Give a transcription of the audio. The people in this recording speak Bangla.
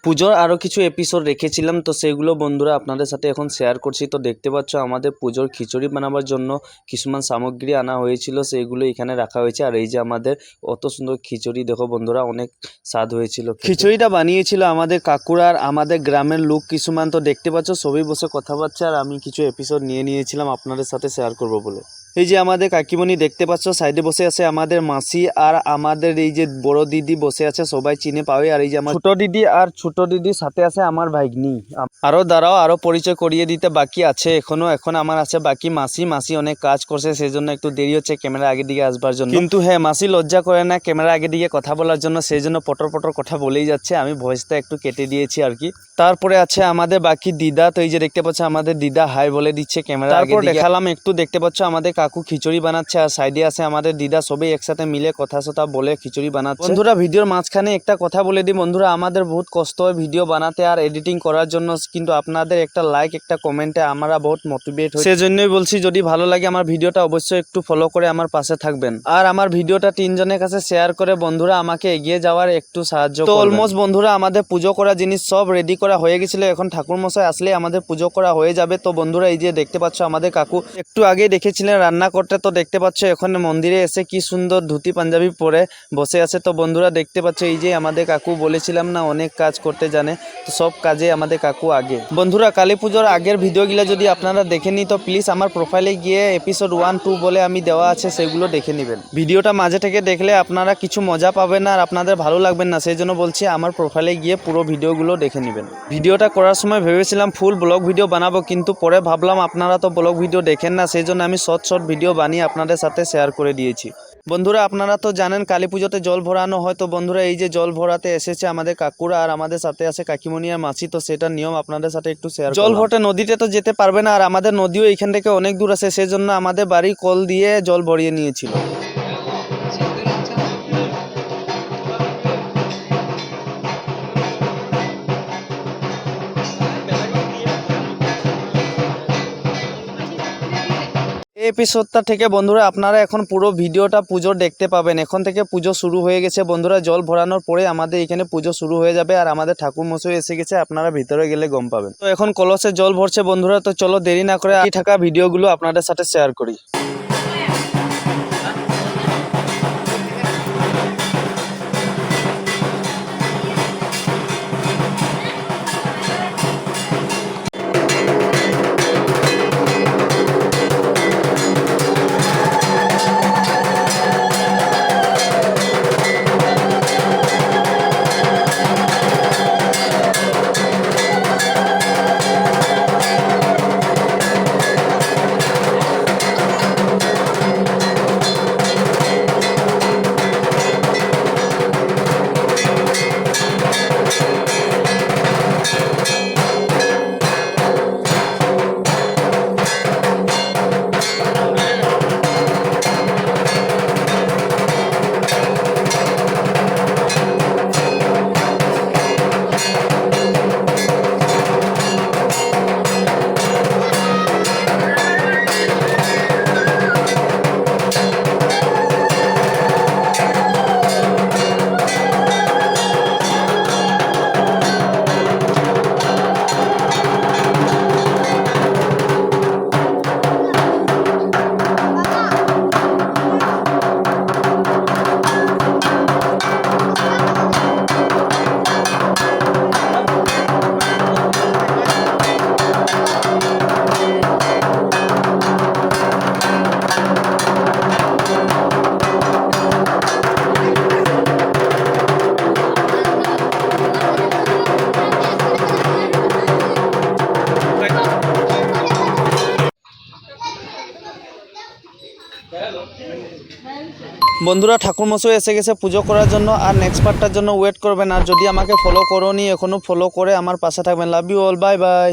পুজোর আরও কিছু এপিসোড রেখেছিলাম, তো সেগুলো বন্ধুরা আপনাদের সাথে এখন শেয়ার করছি। তো দেখতে পাচ্ছ আমাদের পুজোর খিচুড়ি বানাবার জন্য কিছুমান সামগ্রী আনা হয়েছিল, সেইগুলো এখানে রাখা হয়েছে। আর এই যে আমাদের অত সুন্দর খিচুড়ি দেখো বন্ধুরা, অনেক স্বাদ হয়েছিল। খিচুড়িটা বানিয়েছিল আমাদের কাকুরা আর আমাদের গ্রামের লোক কিছুমান। তো দেখতে পাচ্ছ সবই বসে কথা বলছে, আর আমি কিছু এপিসোড নিয়েছিলাম আপনাদের সাথে শেয়ার করব বলে। এই যে আমাদের কাকিমণি দেখতে পাচ্ছ সাইডে বসে আছে, আমাদের মাসি আর আমাদের এই যে বড় দিদি বসে আছে, সবাই চিনে পাবে। আর এই যে আমার ছোট দিদি আর ছোট দিদির সাথে আছে আমার ভাগ্নি। আরো দাঁড়াও, আরো পরিচয় করিয়ে দিতে বাকি আছে এখন আমার আছে বাকি মাসি অনেক কাজ করছে, সেই জন্য একটু দেরি হচ্ছে ক্যামেরা আগের দিকে আসবার জন্য। কিন্তু হ্যাঁ, মাসি লজ্জা করে না ক্যামেরা আগের দিকে কথা বলার জন্য, সেই জন্য পটর কথা বলেই যাচ্ছে। আমি ভয়েসটা একটু কেটে দিয়েছি আর কি। তারপরে আছে আমাদের বাকি দিদা। তো এই যে দেখতে পাচ্ছ আমাদের দিদা হাই বলে দিচ্ছে ক্যামেরা। তারপর দেখালাম একটু, দেখতে পাচ্ছ আমাদের কাকু খিচুড়ি বানাচ্ছে, আর সাইডে আছে আমাদের দিদা। সবাই একসাথে মিলে কথা বলে খিচুড়ি বানাচ্ছে। বন্ধুরা ভিডিওর মাঝখানে একটা কথা বলে দিই বন্ধুরা, আমাদের বহুত কষ্ট হয় ভিডিও বানাতে আর এডিটিং করার জন্য, কিন্তু আপনাদের একটা লাইক একটা কমেন্টে আমরা বহুত মোটিভেট হই। সেজন্যই বলছি যদি ভালো লাগে আমার ভিডিওটা অবশ্যই একটু ফলো করে আমার পাশে থাকবেন, আর আমার ভিডিওটা 3 জনের কাছে শেয়ার করে বন্ধুরা আমাকে এগিয়ে যাওয়ার একটু সাহায্য করবেন। তো অলমোস্ট বন্ধুরা আমাদের পুজো করা জিনিস সব রেডি করা হয়ে গেছিল, এখন ঠাকুর মশাই আসলে আমাদের পুজো করা হয়ে যাবে। তো বন্ধুরা এই যে দেখতে পাচ্ছ আমাদের কাকু একটু আগে দেখেছিলেন রান্না করতে, তো দেখতে পাচ্ছ এখন মন্দিরে এসে কি সুন্দর ধুতি পাঞ্জাবি পরে বসে আছে। তো বন্ধুরা দেখতে পাচ্ছ এই যে আমাদের কাকু, বলেছিলাম না অনেক কাজ করতে জানে, তো সব কাজে আমাদের কাকু আগে। বন্ধুরা কালী পুজোর আগের ভিডিওগুলো যদি আপনারা দেখেনি তো প্লিজ আমার প্রোফাইলে গিয়ে এপিসোড 1, 2 বলে আমি দেওয়া আছে, সেগুলো দেখে নেবেন। ভিডিওটা মাঝে থেকে দেখলে আপনারা কিছু মজা পাবেন না আর আপনাদের ভালো লাগবেন না, সেই জন্য বলছি আমার প্রোফাইলে গিয়ে পুরো ভিডিওগুলো দেখে নেবেন। ভিডিওটা করার সময় ভেবেছিলাম ফুল ব্লগ ভিডিও বানাবো, কিন্তু পরে ভাবলাম আপনারা তো ব্লগ ভিডিও দেখেন না, সেই জন্য আমি শর্ট ভিডিও বানিয়ে আপনাদের সাথে শেয়ার করে দিয়েছি। বন্ধুরা আপনারা তো জানেন কালী পুজোতে জল ভরানো হয়, তো বন্ধুরা এই যে জল ভরাতে এসেছে আমাদের কাকুরা, আর আমাদের সাথে আছে কাকিমণি আর মাসি। তো সেটা নিয়ম আপনাদের সাথে একটু শেয়ার। জল ভরতে নদীতে তো যেতে পারবে না, আর আমাদের নদীও এখান থেকে অনেক দূর আছে, সেই জন্য আমাদের বাড়ি কল দিয়ে জল ভরিয়ে নিয়েছিল। এই এপিসোডটা থেকে বন্ধুরা আপনারা এখন পুরো ভিডিওটা পুজো দেখতে পাবেন। এখন থেকে পুজো শুরু হয়ে গেছে বন্ধুরা, জল ভরানোর পরে আমাদের এখানে পুজো শুরু হয়ে যাবে, আর আমাদের ঠাকুর মশাই এসে গেছে, আপনারা ভিতরে গেলে গম পাবেন। তো এখন কলসে জল ভরছে বন্ধুরা, তো চলো দেরি না করে বাকি থাকা ভিডিওগুলো আপনাদের সাথে শেয়ার করি। বন্ধুরা ঠাকুর মশাই এসে গেছে পুজো করার জন্য, আর নেক্সট পার্টটার জন্য ওয়েট করবেন। আর যদি আমাকে ফলো করোনি এখনো ফলো করে আমার পাশে থাকবেন। Love you all, bye by.